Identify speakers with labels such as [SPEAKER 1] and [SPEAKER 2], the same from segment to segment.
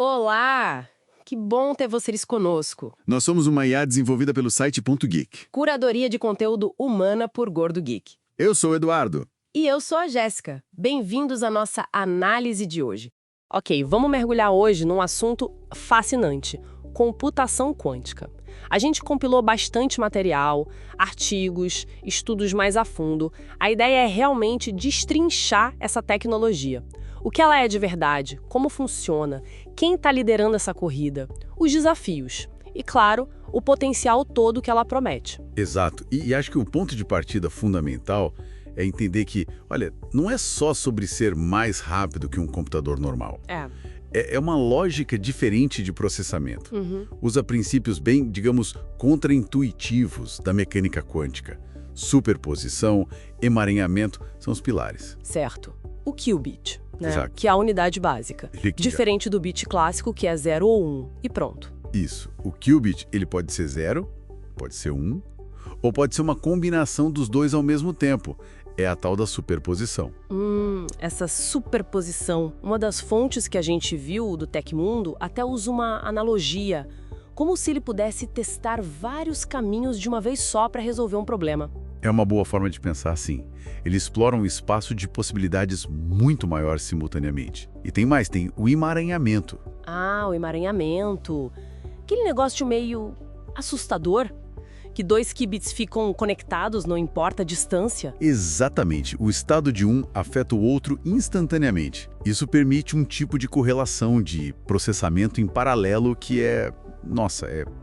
[SPEAKER 1] Olá! Que bom ter vocês conosco.
[SPEAKER 2] Nós somos uma IA desenvolvida pelo site Ponto Geek.
[SPEAKER 1] Curadoria de conteúdo humana por Gordo Geek.
[SPEAKER 2] Eu sou o Eduardo.
[SPEAKER 1] E eu sou a Jéssica. Bem-vindos à nossa análise de hoje. Ok, vamos mergulhar hoje num assunto fascinante: computação quântica. A gente compilou bastante material, artigos, estudos mais a fundo. A ideia é realmente destrinchar essa tecnologia. O que ela é de verdade, como funciona, quem está liderando essa corrida, os desafios e, claro, o potencial todo que ela promete.
[SPEAKER 2] Exato. E acho que o ponto de partida fundamental é entender que, olha, não é só sobre ser mais rápido que um computador normal. É uma lógica diferente de processamento. Usa princípios bem, digamos, contraintuitivos da mecânica quântica. Superposição, emaranhamento são os pilares.
[SPEAKER 1] Certo. O qubit, né?
[SPEAKER 2] Exato.
[SPEAKER 1] Que é a unidade básica.
[SPEAKER 2] Ele aqui,
[SPEAKER 1] Diferente do bit clássico, que é 0 ou 1, e pronto.
[SPEAKER 2] Isso. O qubit, ele pode ser 0, pode ser 1, ou pode ser uma combinação dos dois ao mesmo tempo. É a tal da superposição.
[SPEAKER 1] Essa superposição. Uma das fontes que a gente viu do Tecmundo até usa uma analogia, como se ele pudesse testar vários caminhos de uma vez só para resolver um problema.
[SPEAKER 2] É uma boa forma de pensar assim. Ele explora um espaço de possibilidades muito maior simultaneamente. E tem mais, tem o emaranhamento.
[SPEAKER 1] O emaranhamento. Aquele negócio meio assustador, que dois qubits ficam conectados, não importa a distância.
[SPEAKER 2] Exatamente. O estado de um afeta o outro instantaneamente. Isso permite um tipo de correlação de processamento em paralelo que é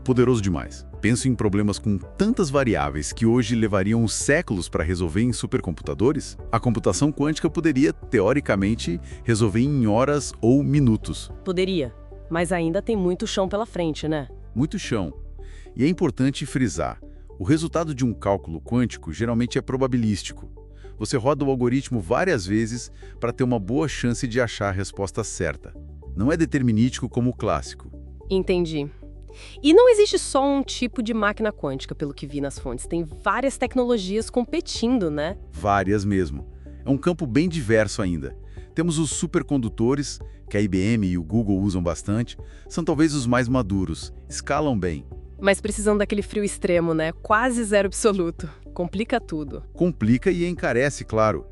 [SPEAKER 2] poderoso demais. Penso em problemas com tantas variáveis que hoje levariam séculos para resolver em supercomputadores. A computação quântica poderia, teoricamente, resolver em horas ou minutos.
[SPEAKER 1] Poderia, mas ainda tem muito chão pela frente, né?
[SPEAKER 2] Muito chão. E é importante frisar, o resultado de um cálculo quântico geralmente é probabilístico. Você roda o algoritmo várias vezes para ter uma boa chance de achar a resposta certa. Não é determinístico como o clássico.
[SPEAKER 1] Entendi. E não existe só um tipo de máquina quântica, pelo que vi nas fontes. Tem várias tecnologias competindo, né?
[SPEAKER 2] Várias mesmo. É um campo bem diverso ainda. Temos os supercondutores, que a IBM e o Google usam bastante. São talvez os mais maduros, escalam bem.
[SPEAKER 1] Mas precisando daquele frio extremo, né? Quase zero absoluto. Complica tudo.
[SPEAKER 2] Complica e encarece, claro.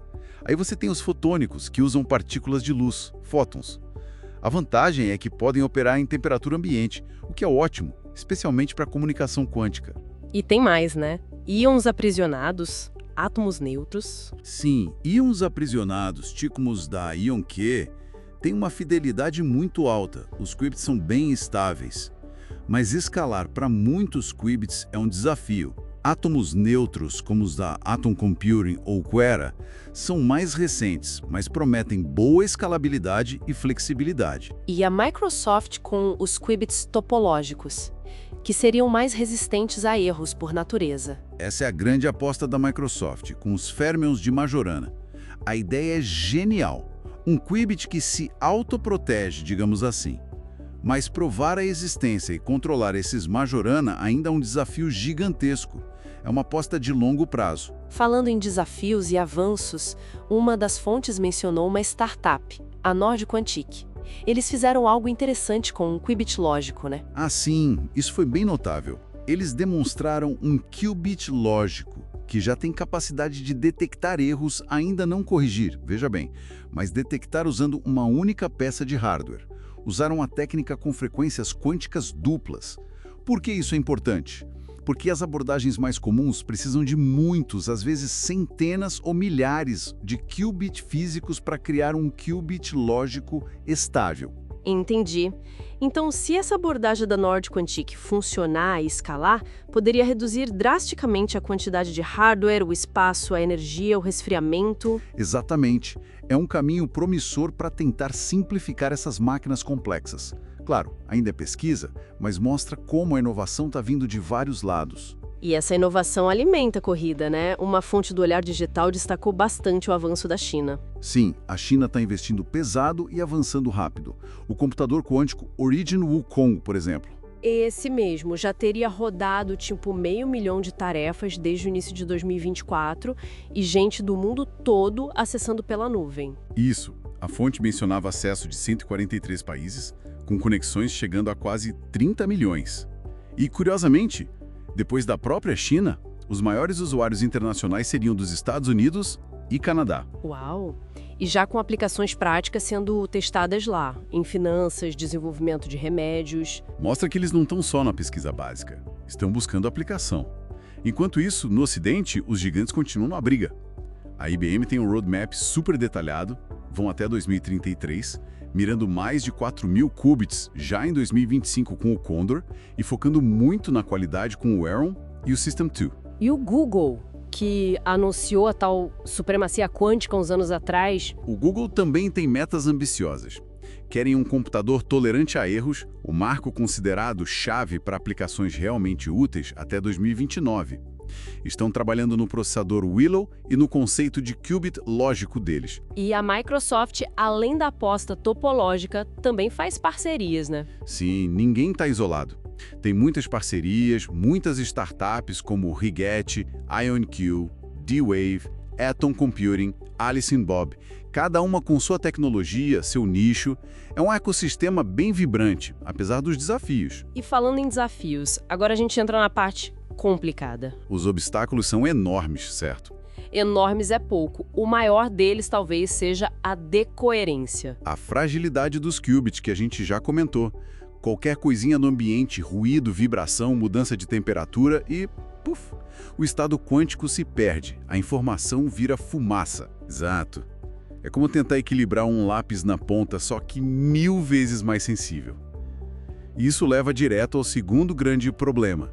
[SPEAKER 2] Aí você tem os fotônicos, que usam partículas de luz, fótons. A vantagem é que podem operar em temperatura ambiente, o que é ótimo, especialmente para comunicação quântica.
[SPEAKER 1] E tem mais, né? Íons aprisionados, átomos neutros.
[SPEAKER 2] Sim, íons aprisionados, tícumos da IonQ, têm uma fidelidade muito alta. Os qubits são bem estáveis. Mas escalar para muitos qubits é um desafio. Átomos neutros, como os da Atom Computing ou Quera, são mais recentes, mas prometem boa escalabilidade e flexibilidade.
[SPEAKER 1] E a Microsoft com os qubits topológicos, que seriam mais resistentes a erros por natureza.
[SPEAKER 2] Essa é a grande aposta da Microsoft, com os férmions de Majorana. A ideia é genial. Um qubit que se autoprotege, digamos assim. Mas provar a existência e controlar esses Majorana ainda é um desafio gigantesco. É uma aposta de longo prazo.
[SPEAKER 1] Falando em desafios e avanços, uma das fontes mencionou uma startup, a Nord Quantic. Eles fizeram algo interessante com um qubit lógico, né?
[SPEAKER 2] Sim, isso foi bem notável. Eles demonstraram um qubit lógico, que já tem capacidade de detectar erros, ainda não corrigir, veja bem, mas detectar usando uma única peça de hardware. Usaram a técnica com frequências quânticas duplas. Por que isso é importante? Porque as abordagens mais comuns precisam de muitos, às vezes centenas ou milhares de qubits físicos para criar um qubit lógico estável.
[SPEAKER 1] Entendi. Então, se essa abordagem da Nord Quantic funcionar e escalar, poderia reduzir drasticamente a quantidade de hardware, o espaço, a energia, o resfriamento.
[SPEAKER 2] Exatamente. É um caminho promissor para tentar simplificar essas máquinas complexas. Claro, ainda é pesquisa, mas mostra como a inovação está vindo de vários lados.
[SPEAKER 1] E essa inovação alimenta a corrida, né? Uma fonte do Olhar Digital destacou bastante o avanço da China.
[SPEAKER 2] Sim, a China está investindo pesado e avançando rápido. O computador quântico Origin Wukong, por exemplo.
[SPEAKER 1] Esse mesmo já teria rodado tipo 500 mil de tarefas desde o início de 2024 e gente do mundo todo acessando pela nuvem.
[SPEAKER 2] Isso. A fonte mencionava acesso de 143 países, com conexões chegando a quase 30 milhões. E, curiosamente, depois da própria China, os maiores usuários internacionais seriam dos Estados Unidos e Canadá.
[SPEAKER 1] Uau! E já com aplicações práticas sendo testadas lá, em finanças, desenvolvimento de remédios.
[SPEAKER 2] Mostra que eles não estão só na pesquisa básica, estão buscando aplicação. Enquanto isso, no Ocidente, os gigantes continuam na briga. A IBM tem um roadmap super detalhado, vão até 2033, mirando mais de 4.000 qubits já em 2025 com o Condor e focando muito na qualidade com o Heron e o System 2.
[SPEAKER 1] E o Google, que anunciou a tal supremacia quântica uns anos atrás.
[SPEAKER 2] O Google também tem metas ambiciosas. Querem um computador tolerante a erros, o marco considerado chave para aplicações realmente úteis até 2029. Estão trabalhando no processador Willow e no conceito de qubit lógico deles.
[SPEAKER 1] E a Microsoft, além da aposta topológica, também faz parcerias, né?
[SPEAKER 2] Sim, ninguém está isolado. Tem muitas parcerias, muitas startups como Rigetti, IonQ, D-Wave, Atom Computing, Alice Bob, cada uma com sua tecnologia, seu nicho. É um ecossistema bem vibrante, apesar dos desafios.
[SPEAKER 1] E falando em desafios, agora a gente entra na parte complicada.
[SPEAKER 2] Os obstáculos são enormes, certo?
[SPEAKER 1] Enormes é pouco. O maior deles talvez seja a decoerência.
[SPEAKER 2] A fragilidade dos qubits que a gente já comentou. Qualquer coisinha no ambiente, ruído, vibração, mudança de temperatura e, puf, o estado quântico se perde, a informação vira fumaça. Exato. É como tentar equilibrar um lápis na ponta, só que 1000 vezes mais sensível. E isso leva direto ao segundo grande problema,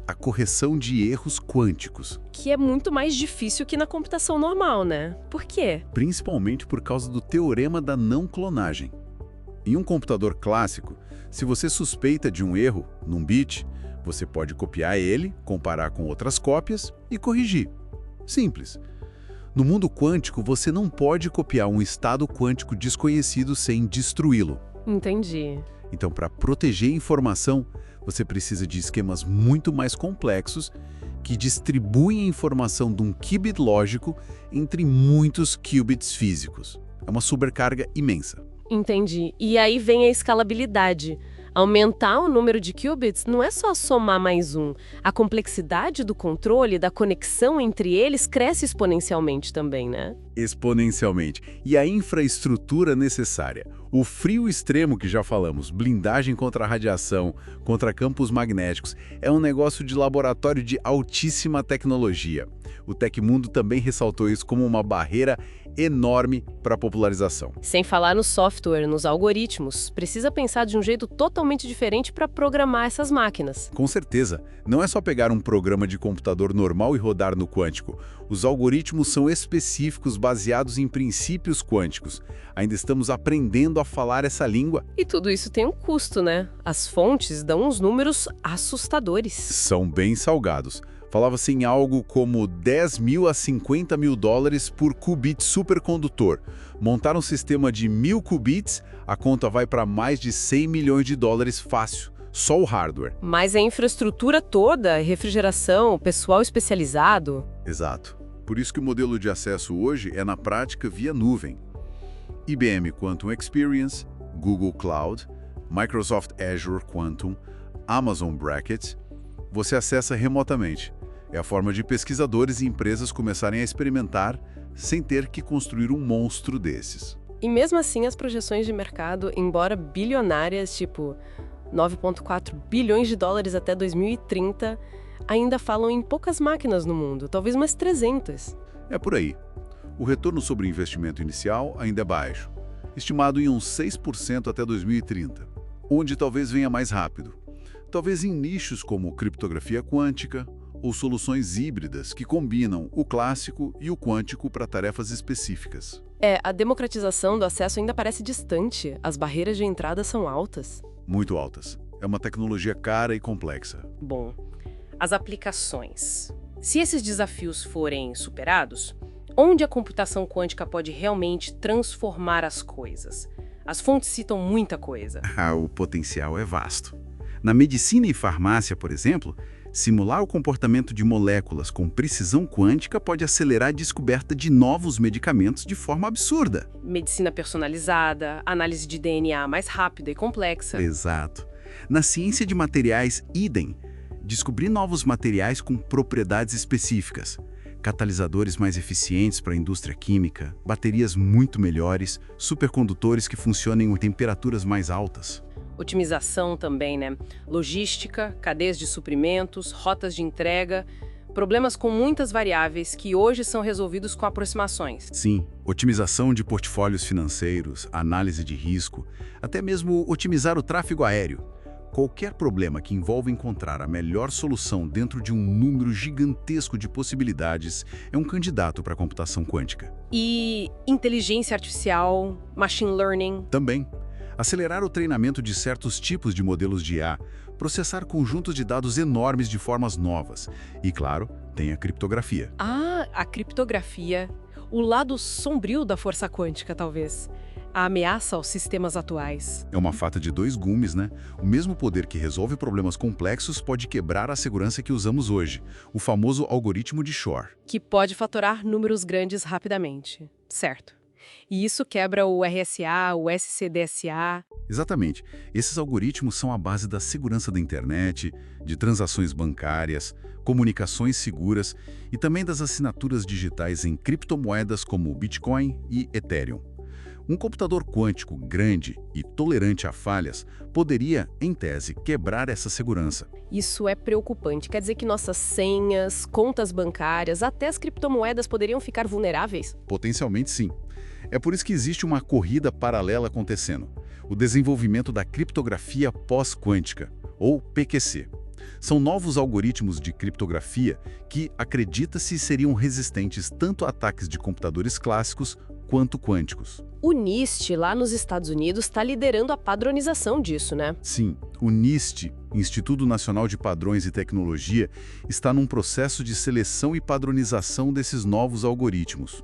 [SPEAKER 2] a correção de erros quânticos.
[SPEAKER 1] Que é muito mais difícil que na computação normal, né? Por quê?
[SPEAKER 2] Principalmente por causa do teorema da não clonagem. Em um computador clássico, se você suspeita de um erro num bit, você pode copiar ele, comparar com outras cópias e corrigir. Simples. No mundo quântico, você não pode copiar um estado quântico desconhecido sem destruí-lo.
[SPEAKER 1] Entendi.
[SPEAKER 2] Então, para proteger a informação, você precisa de esquemas muito mais complexos que distribuem a informação de um qubit lógico entre muitos qubits físicos. É uma sobrecarga imensa.
[SPEAKER 1] Entendi. E aí vem a escalabilidade. Aumentar o número de qubits não é só somar mais um. A complexidade do controle, da conexão entre eles, cresce exponencialmente também, né?
[SPEAKER 2] Exponencialmente. E a infraestrutura necessária. O frio extremo que já falamos, blindagem contra a radiação, contra campos magnéticos, é um negócio de laboratório de altíssima tecnologia. O Tecmundo também ressaltou isso como uma barreira enorme para a popularização.
[SPEAKER 1] Sem falar no software, nos algoritmos. Precisa pensar de um jeito totalmente diferente para programar essas máquinas.
[SPEAKER 2] Com certeza. Não é só pegar um programa de computador normal e rodar no quântico. Os algoritmos são específicos, baseados em princípios quânticos. Ainda estamos aprendendo a falar essa língua.
[SPEAKER 1] E tudo isso tem um custo, né? As fontes dão uns números assustadores.
[SPEAKER 2] São bem salgados. Falava-se em algo como 10 mil a 50 mil dólares por qubit supercondutor. Montar um sistema de 1000 qubits, a conta vai para mais de 100 milhões de dólares fácil. Só o hardware.
[SPEAKER 1] Mas a infraestrutura toda, refrigeração, pessoal especializado...
[SPEAKER 2] Exato. Por isso que o modelo de acesso hoje é, na prática, via nuvem. IBM Quantum Experience, Google Cloud, Microsoft Azure Quantum, Amazon Braket, você acessa remotamente. É a forma de pesquisadores e empresas começarem a experimentar sem ter que construir um monstro desses.
[SPEAKER 1] E mesmo assim, as projeções de mercado, embora bilionárias, tipo 9,4 bilhões de dólares até 2030, ainda falam em poucas máquinas no mundo, talvez umas 300.
[SPEAKER 2] É por aí. O retorno sobre o investimento inicial ainda é baixo, estimado em uns 6% até 2030, onde talvez venha mais rápido. Talvez em nichos como criptografia quântica ou soluções híbridas que combinam o clássico e o quântico para tarefas específicas.
[SPEAKER 1] A democratização do acesso ainda parece distante, as barreiras de entrada são altas.
[SPEAKER 2] Muito altas. É uma tecnologia cara e complexa.
[SPEAKER 1] Bom, as aplicações. Se esses desafios forem superados, onde a computação quântica pode realmente transformar as coisas? As fontes citam muita coisa.
[SPEAKER 2] O potencial é vasto. Na medicina e farmácia, por exemplo, Simular o comportamento de moléculas com precisão quântica pode acelerar a descoberta de novos medicamentos de forma absurda.
[SPEAKER 1] Medicina personalizada, análise de DNA mais rápida e complexa.
[SPEAKER 2] Exato. Na ciência de materiais, idem. Descobrir novos materiais com propriedades específicas. Catalisadores mais eficientes para a indústria química, baterias muito melhores, supercondutores que funcionem em temperaturas mais altas.
[SPEAKER 1] Otimização também, né? Logística, cadeias de suprimentos, rotas de entrega, problemas com muitas variáveis que hoje são resolvidos com aproximações.
[SPEAKER 2] Sim, otimização de portfólios financeiros, análise de risco, até mesmo otimizar o tráfego aéreo. Qualquer problema que envolva encontrar a melhor solução dentro de um número gigantesco de possibilidades é um candidato para a computação quântica.
[SPEAKER 1] E inteligência artificial, machine learning.
[SPEAKER 2] Também. Acelerar o treinamento de certos tipos de modelos de IA, processar conjuntos de dados enormes de formas novas. E, claro, tem a criptografia.
[SPEAKER 1] Ah, a criptografia. O lado sombrio da força quântica, talvez. A ameaça aos sistemas atuais.
[SPEAKER 2] É uma faca de dois gumes, né? O mesmo poder que resolve problemas complexos pode quebrar a segurança que usamos hoje, o famoso algoritmo de Shor.
[SPEAKER 1] Que pode fatorar números grandes rapidamente. Certo. E isso quebra o RSA, o SCDSA.
[SPEAKER 2] Exatamente. Esses algoritmos são a base da segurança da internet, de transações bancárias, comunicações seguras e também das assinaturas digitais em criptomoedas como Bitcoin e Ethereum. Um computador quântico grande e tolerante a falhas poderia, em tese, quebrar essa segurança.
[SPEAKER 1] Isso é preocupante. Quer dizer que nossas senhas, contas bancárias, até as criptomoedas poderiam ficar vulneráveis?
[SPEAKER 2] Potencialmente, sim. É por isso que existe uma corrida paralela acontecendo, o desenvolvimento da criptografia pós-quântica, ou PQC. São novos algoritmos de criptografia que, acredita-se, seriam resistentes tanto a ataques de computadores clássicos quanto quânticos.
[SPEAKER 1] O NIST, lá nos Estados Unidos, está liderando a padronização disso, né?
[SPEAKER 2] Sim, o NIST, Instituto Nacional de Padrões e Tecnologia, está num processo de seleção e padronização desses novos algoritmos.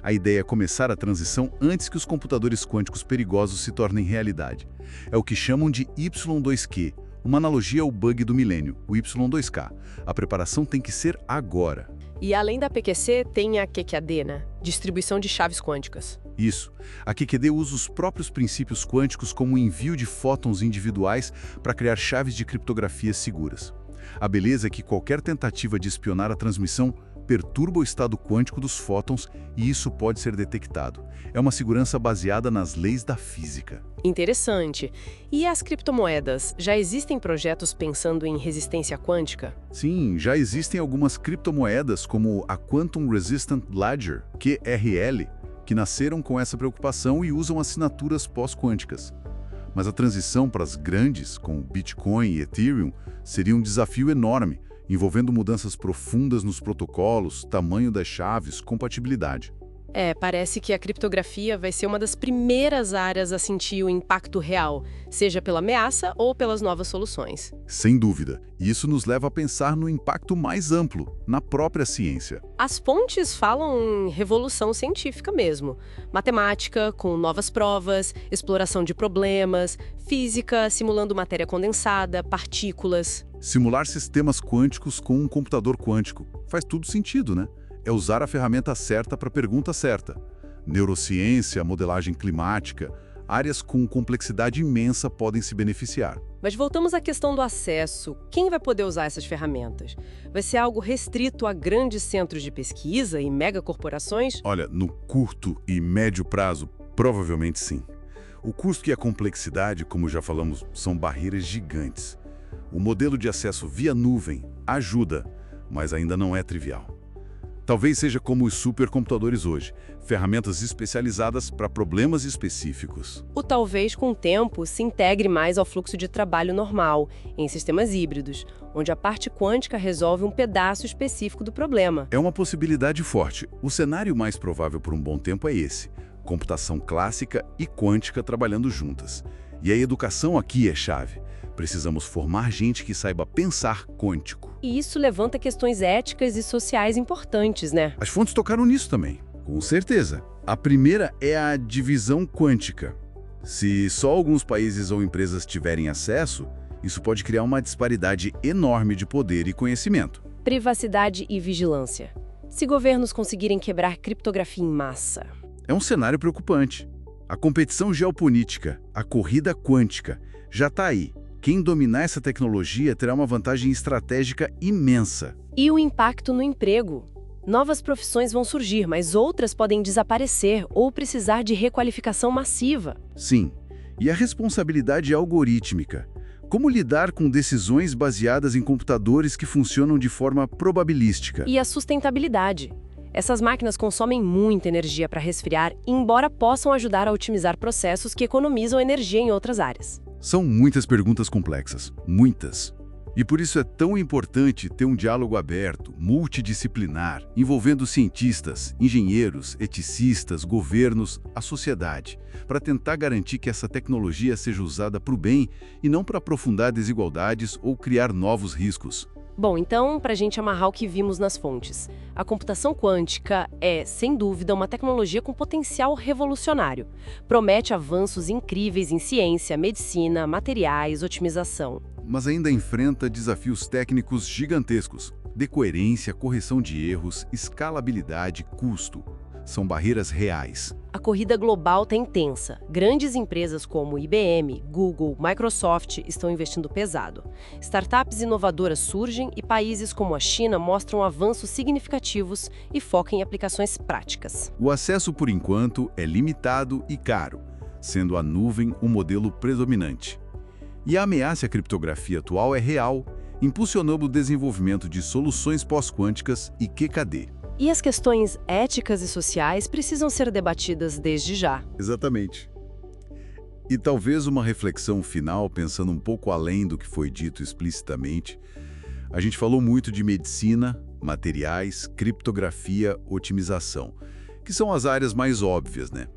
[SPEAKER 2] A ideia é começar a transição antes que os computadores quânticos perigosos se tornem realidade. É o que chamam de Y2Q, uma analogia ao bug do milênio, o Y2K. A preparação tem que ser agora.
[SPEAKER 1] E além da PQC, tem a QQAD, né? Distribuição de chaves quânticas.
[SPEAKER 2] Isso. A QQD usa os próprios princípios quânticos como o envio de fótons individuais para criar chaves de criptografia seguras. A beleza é que qualquer tentativa de espionar a transmissão perturba o estado quântico dos fótons e isso pode ser detectado. É uma segurança baseada nas leis da física.
[SPEAKER 1] Interessante. E as criptomoedas? Já existem projetos pensando em resistência quântica?
[SPEAKER 2] Sim, já existem algumas criptomoedas como a Quantum Resistant Ledger, QRL, que nasceram com essa preocupação e usam assinaturas pós-quânticas. Mas a transição para as grandes, como Bitcoin e Ethereum, seria um desafio enorme, envolvendo mudanças profundas nos protocolos, tamanho das chaves, compatibilidade.
[SPEAKER 1] Parece que a criptografia vai ser uma das primeiras áreas a sentir o impacto real, seja pela ameaça ou pelas novas soluções.
[SPEAKER 2] Sem dúvida. E isso nos leva a pensar no impacto mais amplo, na própria ciência.
[SPEAKER 1] As fontes falam em revolução científica mesmo. Matemática, com novas provas, exploração de problemas, física, simulando matéria condensada, partículas.
[SPEAKER 2] Simular sistemas quânticos com um computador quântico. Faz tudo sentido, né? É usar a ferramenta certa para a pergunta certa. Neurociência, modelagem climática, áreas com complexidade imensa podem se beneficiar.
[SPEAKER 1] Mas voltamos à questão do acesso. Quem vai poder usar essas ferramentas? Vai ser algo restrito a grandes centros de pesquisa e megacorporações?
[SPEAKER 2] Olha, no curto e médio prazo, provavelmente sim. O custo e a complexidade, como já falamos, são barreiras gigantes. O modelo de acesso via nuvem ajuda, mas ainda não é trivial. Talvez seja como os supercomputadores hoje, ferramentas especializadas para problemas específicos.
[SPEAKER 1] Ou talvez, com o tempo, se integre mais ao fluxo de trabalho normal, em sistemas híbridos, onde a parte quântica resolve um pedaço específico do problema.
[SPEAKER 2] É uma possibilidade forte. O cenário mais provável por um bom tempo é esse: computação clássica e quântica trabalhando juntas. E a educação aqui é chave. Precisamos formar gente que saiba pensar quântico.
[SPEAKER 1] E isso levanta questões éticas e sociais importantes, né?
[SPEAKER 2] As fontes tocaram nisso também, com certeza. A primeira é a divisão quântica. Se só alguns países ou empresas tiverem acesso, Isso pode criar uma disparidade enorme de poder e conhecimento.
[SPEAKER 1] Privacidade e vigilância. Se governos conseguirem quebrar criptografia em massa.
[SPEAKER 2] É um cenário preocupante. A competição geopolítica, a corrida quântica, já está aí. Quem dominar essa tecnologia terá uma vantagem estratégica imensa.
[SPEAKER 1] E o impacto no emprego? Novas profissões vão surgir, mas outras podem desaparecer ou precisar de requalificação massiva.
[SPEAKER 2] Sim, e a responsabilidade algorítmica. Como lidar com decisões baseadas em computadores que funcionam de forma probabilística?
[SPEAKER 1] E a sustentabilidade. Essas máquinas consomem muita energia para resfriar, embora possam ajudar a otimizar processos que economizam energia em outras áreas.
[SPEAKER 2] São muitas perguntas complexas, muitas. E por isso é tão importante ter um diálogo aberto, multidisciplinar, envolvendo cientistas, engenheiros, eticistas, governos, a sociedade, para tentar garantir que essa tecnologia seja usada para o bem e não para aprofundar desigualdades ou criar novos riscos.
[SPEAKER 1] Bom, então, para a gente amarrar o que vimos nas fontes, a computação quântica é, sem dúvida, uma tecnologia com potencial revolucionário. Promete avanços incríveis em ciência, medicina, materiais, otimização.
[SPEAKER 2] Mas ainda enfrenta desafios técnicos gigantescos. De coerência, correção de erros, escalabilidade, custo. São barreiras reais.
[SPEAKER 1] A corrida global está intensa. Grandes empresas como IBM, Google, Microsoft estão investindo pesado. Startups inovadoras surgem e países como a China mostram avanços significativos e focam em aplicações práticas.
[SPEAKER 2] O acesso, por enquanto, é limitado e caro, sendo a nuvem o modelo predominante. E a ameaça à criptografia atual é real, impulsionando o desenvolvimento de soluções pós-quânticas e QKD.
[SPEAKER 1] E as questões éticas e sociais precisam ser debatidas desde já.
[SPEAKER 2] Exatamente. E talvez uma reflexão final, pensando um pouco além do que foi dito explicitamente. A gente falou muito de medicina, materiais, criptografia, otimização, que são as áreas mais óbvias, né?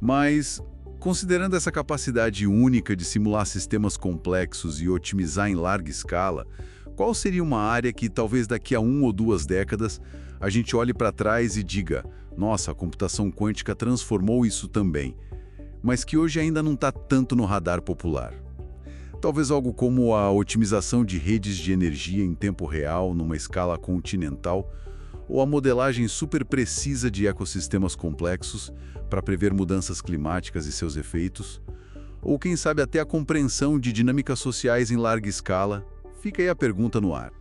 [SPEAKER 2] Mas, considerando essa capacidade única de simular sistemas complexos e otimizar em larga escala, qual seria uma área que talvez daqui a 1 ou 2 décadas a gente olhe para trás e diga: nossa, a computação quântica transformou isso também, mas que hoje ainda não está tanto no radar popular? Talvez algo como a otimização de redes de energia em tempo real numa escala continental, ou a modelagem super precisa de ecossistemas complexos para prever mudanças climáticas e seus efeitos, ou quem sabe até a compreensão de dinâmicas sociais em larga escala. Fica aí a pergunta no ar.